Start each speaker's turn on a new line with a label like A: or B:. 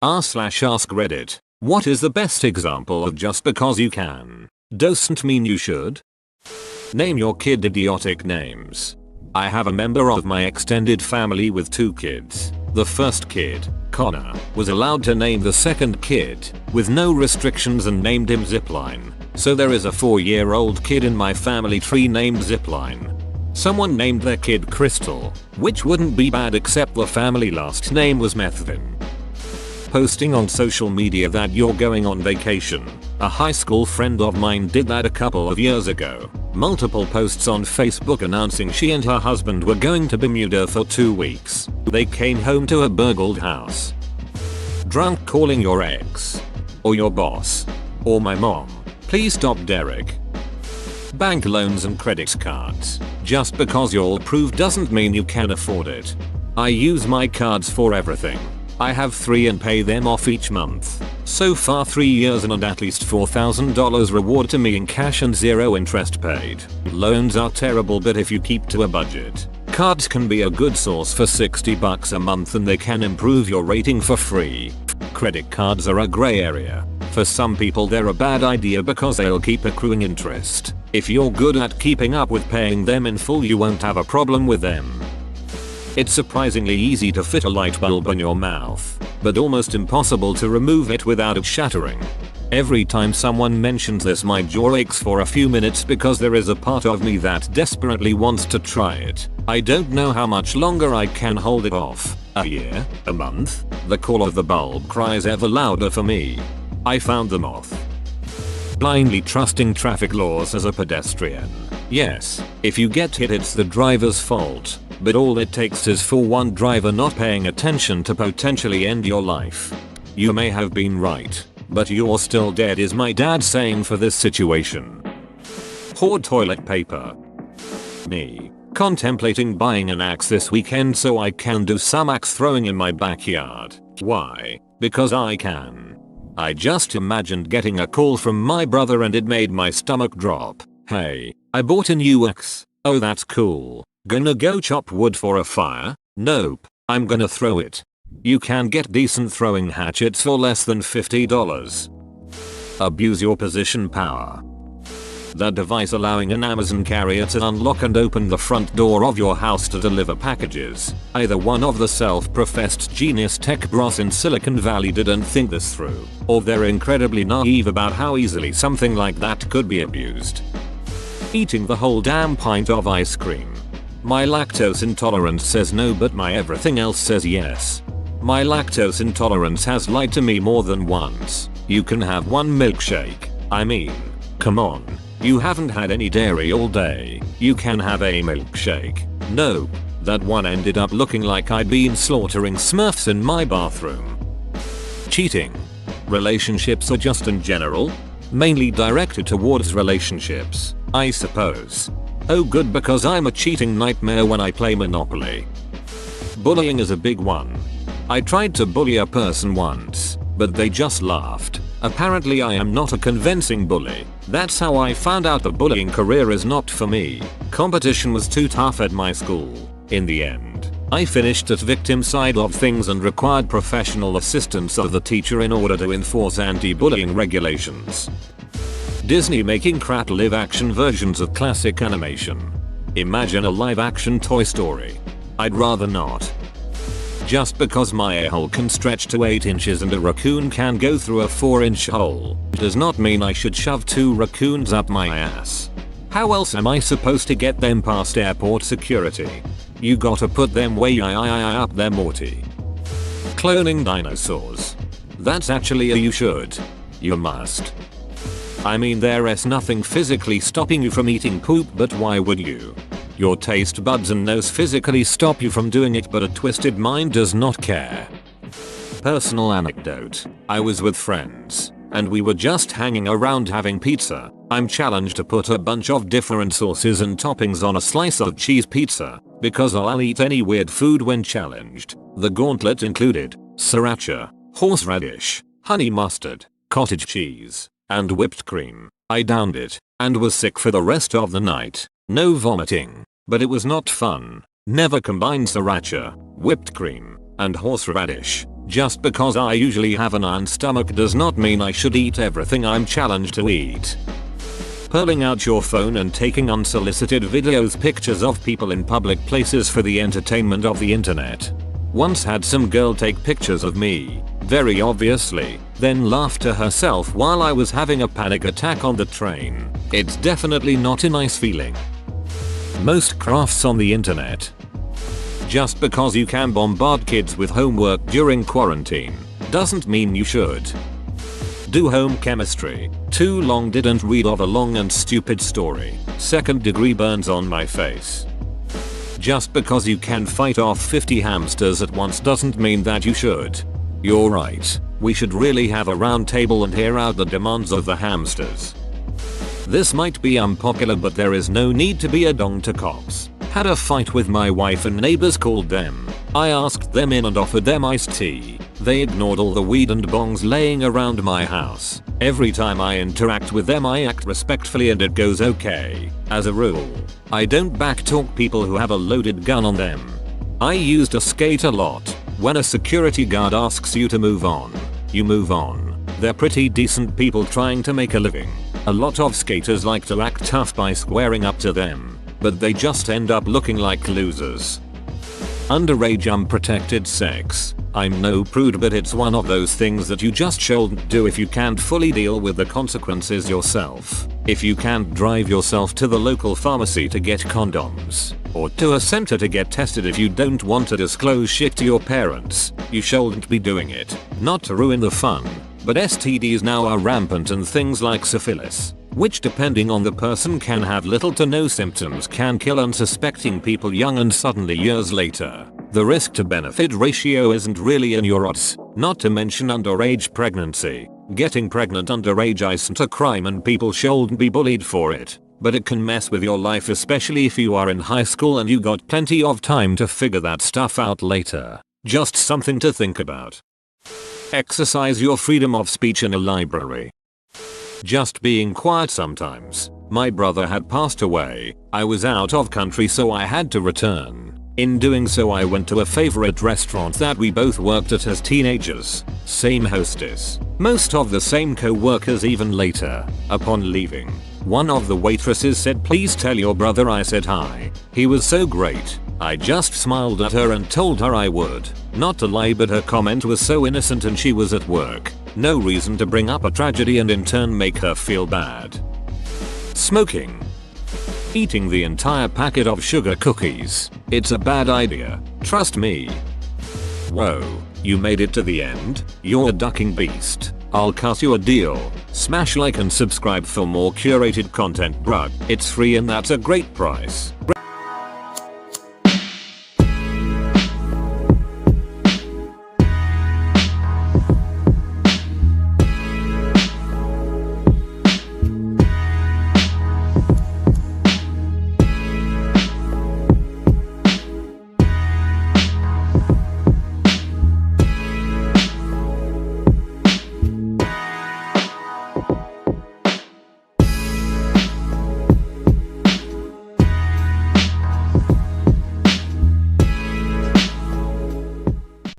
A: r/ask Reddit. What is the best example of just because you can doesn't mean you should? Name your kid idiotic names. I have a member of my extended family with 2 kids. The first kid, Connor, was allowed to name the second kid with no restrictions and named him Zipline. So there is a 4-year-old kid in my family tree named Zipline. Someone named their kid Crystal, which wouldn't be bad except the family last name was Methvin. Posting on social media that you're going on vacation. A high school friend of mine did that a couple of years ago. Multiple posts on Facebook announcing she and her husband were going to Bermuda for 2 weeks. They came home to a burgled house. Drunk calling your ex. Or your boss. Or my mom. Please stop, Derek. Bank loans and credit cards. Just because you're approved doesn't mean you can afford it. I use my cards for everything. I have 3 and pay them off each month. So far 3 years and at least $4,000 reward to me in cash and 0 interest paid. Loans are terrible, but if you keep to a budget, cards can be a good source for $60 a month and they can improve your rating for free. Credit cards are a gray area. For some people they're a bad idea because they'll keep accruing interest. If you're good at keeping up with paying them in full, you won't have a problem with them. It's surprisingly easy to fit a light bulb in your mouth, but almost impossible to remove it without it shattering. Every time someone mentions this, my jaw aches for a few minutes because there is a part of me that desperately wants to try it. I don't know how much longer I can hold it off. A year? A month? The call of the bulb cries ever louder for me. I found the moth. Blindly trusting traffic laws as a pedestrian. Yes, if you get hit it's the driver's fault. But all it takes is for one driver not paying attention to potentially end your life. You may have been right, but you're still dead is my dad saying for this situation. Hoard toilet paper. Me. Contemplating buying an axe this weekend so I can do some axe throwing in my backyard. Why? Because I can. I just imagined getting a call from my brother and it made my stomach drop. Hey, I bought a new axe. Oh, that's cool. Gonna go chop wood for a fire? Nope, I'm gonna throw it. You can get decent throwing hatchets for less than $50. Abuse your position power. The device allowing an Amazon carrier to unlock and open the front door of your house to deliver packages. Either one of the self-professed genius tech bros in Silicon Valley didn't think this through, or they're incredibly naive about how easily something like that could be abused. Eating the whole damn pint of ice cream. My lactose intolerance says no, but my everything else says yes. My lactose intolerance has lied to me more than once. You can have one milkshake. I mean, come on. You haven't had any dairy all day. You can have a milkshake. Nope. That one ended up looking like I'd been slaughtering Smurfs in my bathroom. Cheating. Relationships or just in general? Mainly directed towards relationships, I suppose. Oh good, because I'm a cheating nightmare when I play Monopoly. Bullying is a big one. I tried to bully a person once, but they just laughed. Apparently I am not a convincing bully. That's how I found out the bullying career is not for me. Competition was too tough at my school. In the end, I finished at victim side of things and required professional assistance of the teacher in order to enforce anti-bullying regulations. Disney making crap live-action versions of classic animation. Imagine a live-action Toy Story. I'd rather not. Just because my a-hole can stretch to 8 inches and a raccoon can go through a 4-inch hole does not mean I should shove 2 raccoons up my ass. How else am I supposed to get them past airport security? You gotta put them way up there, Morty. Cloning dinosaurs. That's actually a you should. You must. I mean, there's nothing physically stopping you from eating poop, but why would you? Your taste buds and nose physically stop you from doing it, but a twisted mind does not care. Personal anecdote. I was with friends, and we were just hanging around having pizza. I'm challenged to put a bunch of different sauces and toppings on a slice of cheese pizza, because I'll eat any weird food when challenged. The gauntlet included sriracha, horseradish, honey mustard, cottage cheese, and whipped cream. I downed it, and was sick for the rest of the night. No vomiting, but it was not fun. Never combine sriracha, whipped cream, and horseradish. Just because I usually have an iron stomach does not mean I should eat everything I'm challenged to eat. Pulling out your phone and taking unsolicited videos, pictures of people in public places for the entertainment of the internet. Once had some girl take pictures of me, very obviously, then laugh to herself while I was having a panic attack on the train. It's definitely not a nice feeling. Most crafts on the internet. Just because you can bombard kids with homework during quarantine doesn't mean you should. Do home chemistry. Too long didn't read of a long and stupid story. 2nd degree burns on my face. Just because you can fight off 50 hamsters at once doesn't mean that you should. You're right. We should really have a round table and hear out the demands of the hamsters. This might be unpopular, but there is no need to be a dong to cops. Had a fight with my wife and neighbors called them. I asked them in and offered them iced tea. They ignored all the weed and bongs laying around my house. Every time I interact with them I act respectfully and it goes okay. As a rule, I don't backtalk people who have a loaded gun on them. I used to skate a lot. When a security guard asks you to move on, you move on. They're pretty decent people trying to make a living. A lot of skaters like to act tough by squaring up to them, but they just end up looking like losers. Underage unprotected sex. I'm no prude, but it's one of those things that you just shouldn't do if you can't fully deal with the consequences yourself. If you can't drive yourself to the local pharmacy to get condoms, or to a center to get tested if you don't want to disclose shit to your parents, you shouldn't be doing it. Not to ruin the fun, but STDs now are rampant, and things like syphilis, which depending on the person can have little to no symptoms, can kill unsuspecting people young and suddenly years later. The risk to benefit ratio isn't really in your odds, not to mention underage pregnancy. Getting pregnant underage isn't a crime and people shouldn't be bullied for it, but it can mess with your life, especially if you are in high school and you got plenty of time to figure that stuff out later. Just something to think about. Exercise your freedom of speech in a library. Just being quiet sometimes. My brother had passed away. I was out of country, so I had to return. In doing so, I went to a favorite restaurant that we both worked at as teenagers. Same hostess. Most of the same co-workers even later. Upon leaving, one of the waitresses said, "Please tell your brother I said hi. He was so great." I just smiled at her and told her I would. Not to lie, but her comment was so innocent and she was at work. No reason to bring up a tragedy and in turn make her feel bad. Smoking. Eating the entire packet of sugar cookies. It's a bad idea. Trust me. Whoa, you made it to the end? You're a ducking beast. I'll cut you a deal. Smash like and subscribe for more curated content, bruh. It's free and that's a great price.